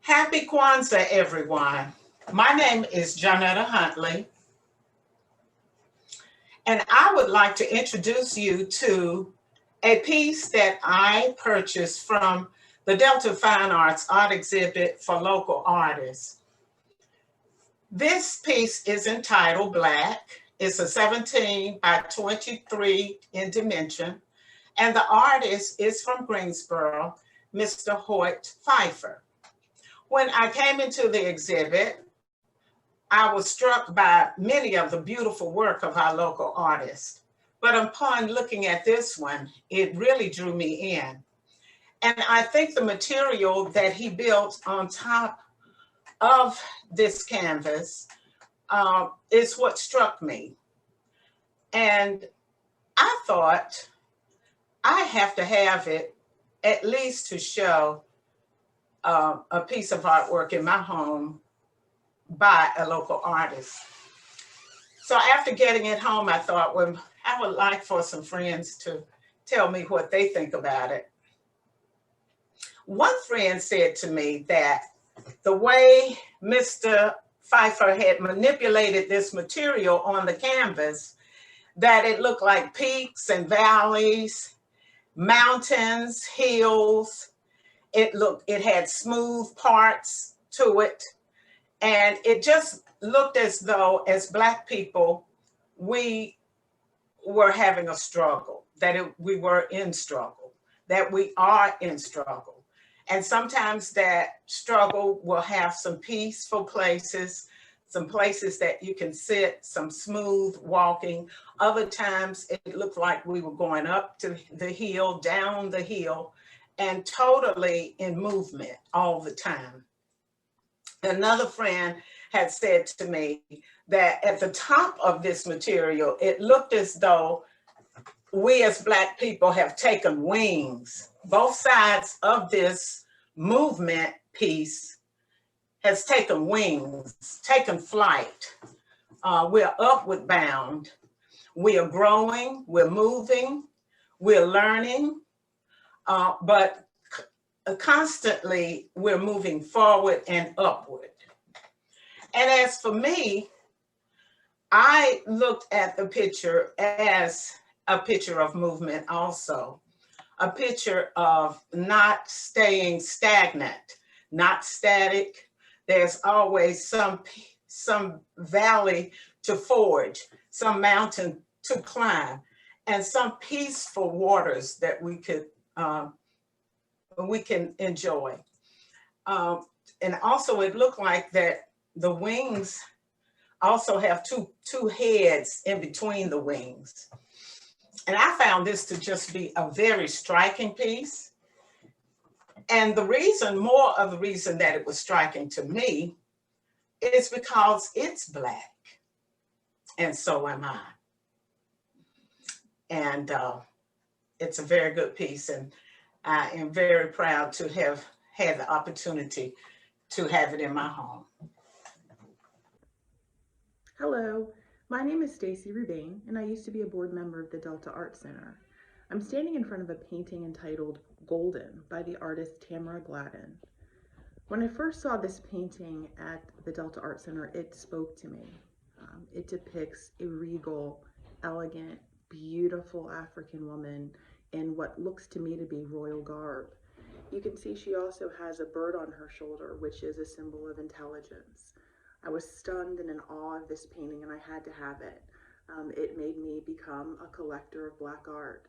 Happy Kwanzaa, everyone. My name is Jonetta Huntley, and I would like to introduce you to a piece that I purchased from the Delta Fine Arts art exhibit for local artists. This piece is entitled Black. It's a 17 by 23 in dimension, and the artist is from Greensboro, Mr. Hoyt Pfeiffer. When I came into the exhibit, I was struck by many of the beautiful work of our local artists. But upon looking at this one, it really drew me in. And I think the material that he built on top of this canvas is what struck me. And I thought I have to have it at least to show a piece of artwork in my home by a local artist. So after getting it home, I thought, well, I would like for some friends to tell me what they think about it. One friend said to me that the way Mr. Pfeiffer had manipulated this material on the canvas, that it looked like peaks and valleys, mountains, hills. It had smooth parts to it. And it just looked as though, as Black people, we were having a struggle, we were in struggle, that we are in struggle. And sometimes that struggle will have some peaceful places, some places that you can sit, some smooth walking. Other times it looked like we were going up to the hill, down the hill, and totally in movement all the time. Another friend had said to me that at the top of this material, it looked as though we as Black people have taken wings. Both sides of this movement piece has taken wings, taken flight. We're upward bound. We are growing, we're moving, we're learning, but constantly we're moving forward and upward. And as for me, I looked at the picture as a picture of movement also, a picture of not staying stagnant, not static. There's always some valley to forge, some mountain to climb, and some peaceful waters that we can enjoy. And also it looked like that the wings also have two heads in between the wings. And I found this to just be a very striking piece. And more of the reason that it was striking to me is because it's Black, and so am I. And it's a very good piece, and I am very proud to have had the opportunity to have it in my home. Hello, my name is Stacy Rubain, and I used to be a board member of the Delta Art Center. I'm standing in front of a painting entitled Golden by the artist Tamara Gladden. When I first saw this painting at the Delta Art Center, it spoke to me. It depicts a regal, elegant, beautiful African woman in what looks to me to be royal garb. You can see she also has a bird on her shoulder, which is a symbol of intelligence. I was stunned and in awe of this painting, and I had to have it. It made me become a collector of Black art.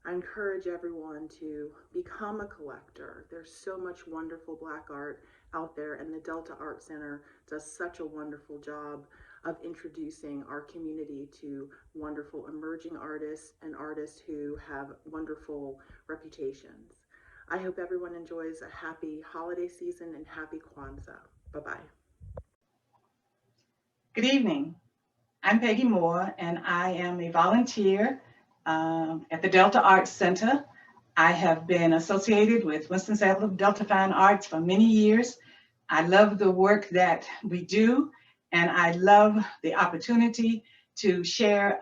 I encourage everyone to become a collector. There's so much wonderful Black art out there, and the Delta Art Center does such a wonderful job of introducing our community to wonderful emerging artists and artists who have wonderful reputations. I hope everyone enjoys a happy holiday season and happy Kwanzaa. Bye-bye. Good evening. I'm Peggy Moore, and I am a volunteer at the Delta Arts Center. I have been associated with Winston-Salem Delta Fine Arts for many years. I love the work that we do, and I love the opportunity to share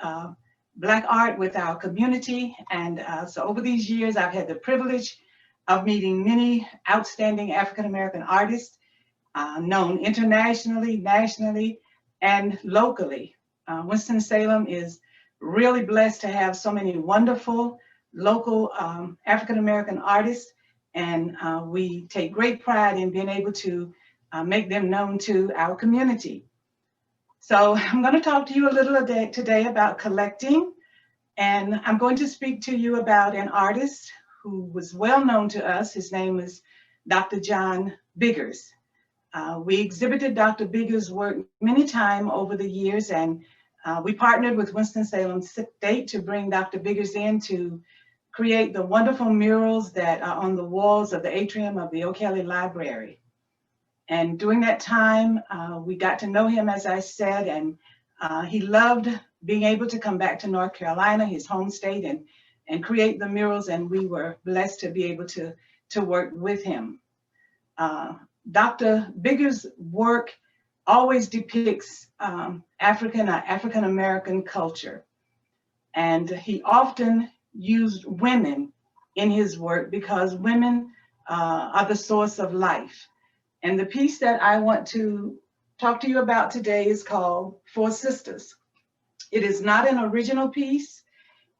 Black art with our community. And so over these years, I've had the privilege of meeting many outstanding African-American artists known internationally, nationally, and locally. Winston-Salem is really blessed to have so many wonderful local African-American artists, and we take great pride in being able to make them known to our community. So I'm going to talk to you a little today about collecting, and I'm going to speak to you about an artist who was well known to us. His name is Dr. John Biggers. We exhibited Dr. Biggers' work many times over the years, and we partnered with Winston-Salem State to bring Dr. Biggers in to create the wonderful murals that are on the walls of the atrium of the O'Kelly Library. And during that time, we got to know him, as I said, and he loved being able to come back to North Carolina, his home state, and create the murals, and we were blessed to be able to work with him. Dr. Biggers' work always depicts African American culture, and he often used women in his work because women are the source of life. And the piece that I want to talk to you about today is called Four Sisters. It is not an original piece.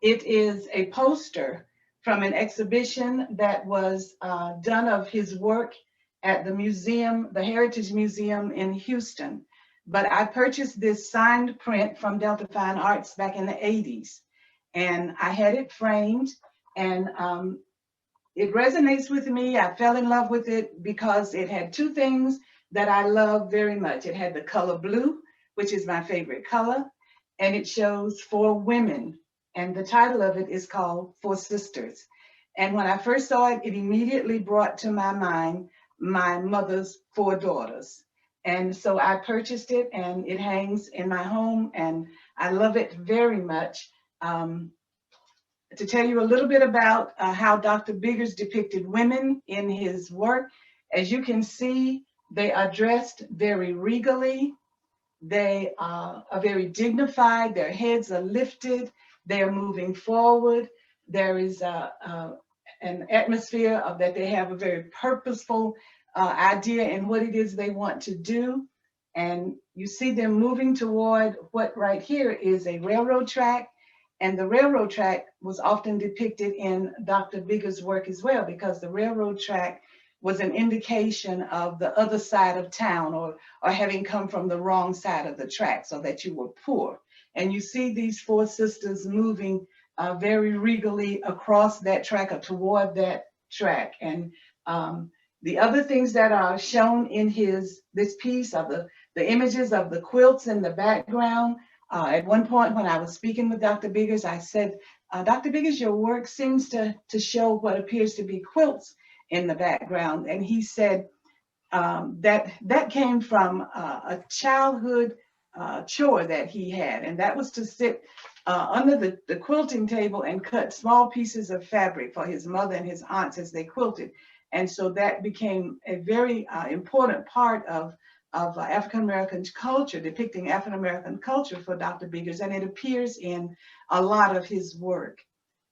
It is a poster from an exhibition that was done of his work at the museum, the Heritage Museum in Houston. But I purchased this signed print from Delta Fine Arts back in the 80s. And I had it framed, and it resonates with me. I fell in love with it because it had two things that I love very much. It had the color blue, which is my favorite color, and it shows four women. And the title of it is called Four Sisters. And when I first saw it, it immediately brought to my mind my mother's four daughters. And so I purchased it, and it hangs in my home, and I love it very much. To tell you a little bit about how Dr. Biggers depicted women in his work, as you can see, they are dressed very regally. They are very dignified. Their heads are lifted. They are moving forward. There is an atmosphere of that they have a very purposeful idea in what it is they want to do. And you see them moving toward what right here is a railroad track. And the railroad track was often depicted in Dr. Biggers' work as well, because the railroad track was an indication of the other side of town, or having come from the wrong side of the track, so that you were poor. And you see these four sisters moving very regally across that track or toward that track. And the other things that are shown in this piece are the images of the quilts in the background. At one point when I was speaking with Dr. Biggers, I said, Dr. Biggers, your work seems to show what appears to be quilts in the background. And he said that came from a childhood chore that he had, and that was to sit under the quilting table and cut small pieces of fabric for his mother and his aunts as they quilted. And so that became a very important part of African-American culture, depicting African-American culture for Dr. Biggers, and it appears in a lot of his work.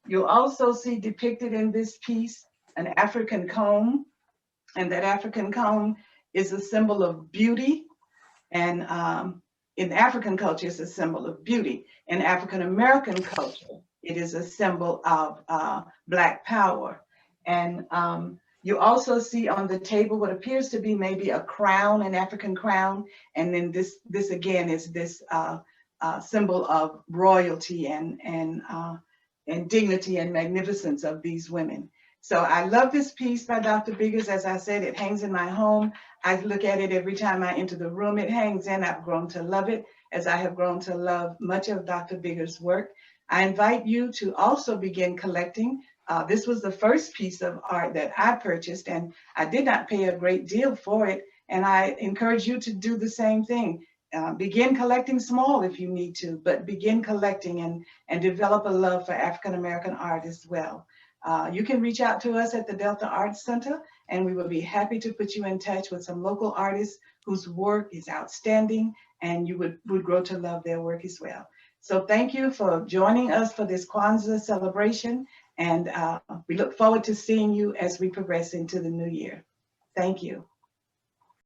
You'll also see depicted in this piece an African comb, and that African comb is a symbol of beauty, and in African culture, it's a symbol of beauty. In African-American culture, it is a symbol of Black power. And you also see on the table what appears to be maybe a crown, an African crown. And then this again is this symbol of royalty and dignity and magnificence of these women. So I love this piece by Dr. Biggers. As I said, it hangs in my home. I look at it every time I enter the room it hangs in. I've grown to love it, as I have grown to love much of Dr. Biggers' work. I invite you to also begin collecting. This was the first piece of art that I purchased, and I did not pay a great deal for it. And I encourage you to do the same thing. Begin collecting small if you need to, but begin collecting and develop a love for African-American art as well. You can reach out to us at the Delta Arts Center, and we will be happy to put you in touch with some local artists whose work is outstanding, and you would grow to love their work as well. So thank you for joining us for this Kwanzaa celebration, and we look forward to seeing you as we progress into the new year. Thank you.